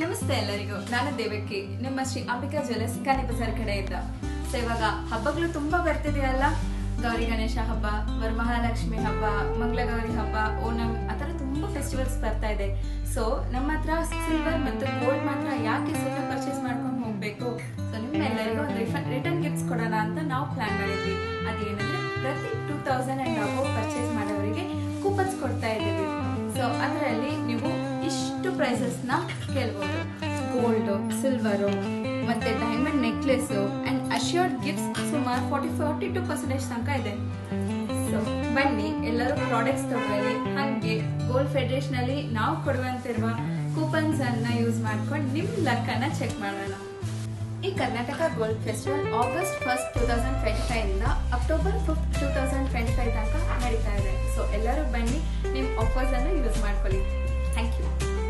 ನಮಸ್ತೆ ಎಲ್ಲರಿಗೂ, ನಾನು ದೇವಕಿ, ನಿಮ್ಮ ಶ್ರೀ ಅಂಬಿಕಾ ಜ್ಯುವೆಲರ್ಸ್ ಗಾಂಧಿ ಬಜಾರ್ ಕಡೆಯಿಂದ. ಸೊ ಇವಾಗ ಹಬ್ಬಗಳು ತುಂಬಾ ಬರ್ತಿದೆಯಲ್ಲ, ಗೌರಿ ಗಣೇಶ ಹಬ್ಬ, ವರಮಹಾಲಕ್ಷ್ಮಿ ಹಬ್ಬ, ಮಂಗಳಗೌರಿ ಹಬ್ಬ, ಓಣಂ, ಆ ಥರ ತುಂಬಾ ಫೆಸ್ಟಿವಲ್ಸ್ ಬರ್ತಾ ಇದೆ. ಸೊ ನಮ್ಮ ಹತ್ರ ಸಿಲ್ವರ್ ಮತ್ತು ಗೋಲ್ಡ್ ಮಾತ್ರ ಯಾಕೆ ಸುಮ್ಮನೆ ಪರ್ಚೇಸ್ ಮಾಡ್ಕೊಂಡು ಹೋಗ್ಬೇಕು, ಸೊ ನಿಮ್ಮೆಲ್ಲರಿಗೂ ಒಂದು ರಿಟರ್ನ್ ಗಿಫ್ಟ್ಸ್ ಕೊಡೋಣ ಅಂತ ನಾವು ಪ್ಲಾನ್ ಮಾಡಿದ್ವಿ. ಅದೇನಂದ್ರೆ ಪ್ರತಿ 2000 ಅಂಡ್ ಅಬೌವ್ ಪರ್ಚೇಸ್ ಮಾಡೋರಿಗೆ ಕೂಪನ್ಸ್ ಕೊಡ್ತಾ ಇದ್ದೀವಿ. ಸೊ ಅದರಲ್ಲಿ ನೀವು ಇಷ್ಟು ಪ್ರೈಸಸ್ನ ಕೇಳ್ಬೋದು. ಗೋಲ್ಡು, ಸಿಲ್ವರು ಮತ್ತೆ diamond necklace and assured gifts ಸುಮಾರು 42% ತನಕ ಇದೆ. ಸೊ ಬನ್ನಿ ಎಲ್ಲರೂ ಪ್ರಾಡಕ್ಟ್ಸ್ ತಗೊಳ್ಳಿ. ಹಾಗೆ ಗೋಲ್ಡ್ ಫೆಡರೇಷನ್ ಅಲ್ಲಿ ನಾವು ಕೊಡುವಂತಿರುವ ಕೂಪನ್ಸ್ ಅನ್ನ ಯೂಸ್ ಮಾಡ್ಕೊಂಡು ನಿಮ್ ಲಕ್ಕನ್ನ ಚೆಕ್ ಮಾಡೋಣ. ಈ ಕರ್ನಾಟಕ ಗೋಲ್ಡ್ ಫೆಸ್ಟಿವಲ್ ಆಗಸ್ಟ್ 1, 2025 ಇಂದ ಅಕ್ಟೋಬರ್ 5, 2025 ತನಕ ನಡೀತಾ ಇದೆ. ಸೊ ಎಲ್ಲರೂ ಬನ್ನಿ, ನಿಮ್ ಆಫರ್ಸ್ ಅನ್ನು ಯೂಸ್ ಮಾಡ್ಕೊಳ್ಳಿ.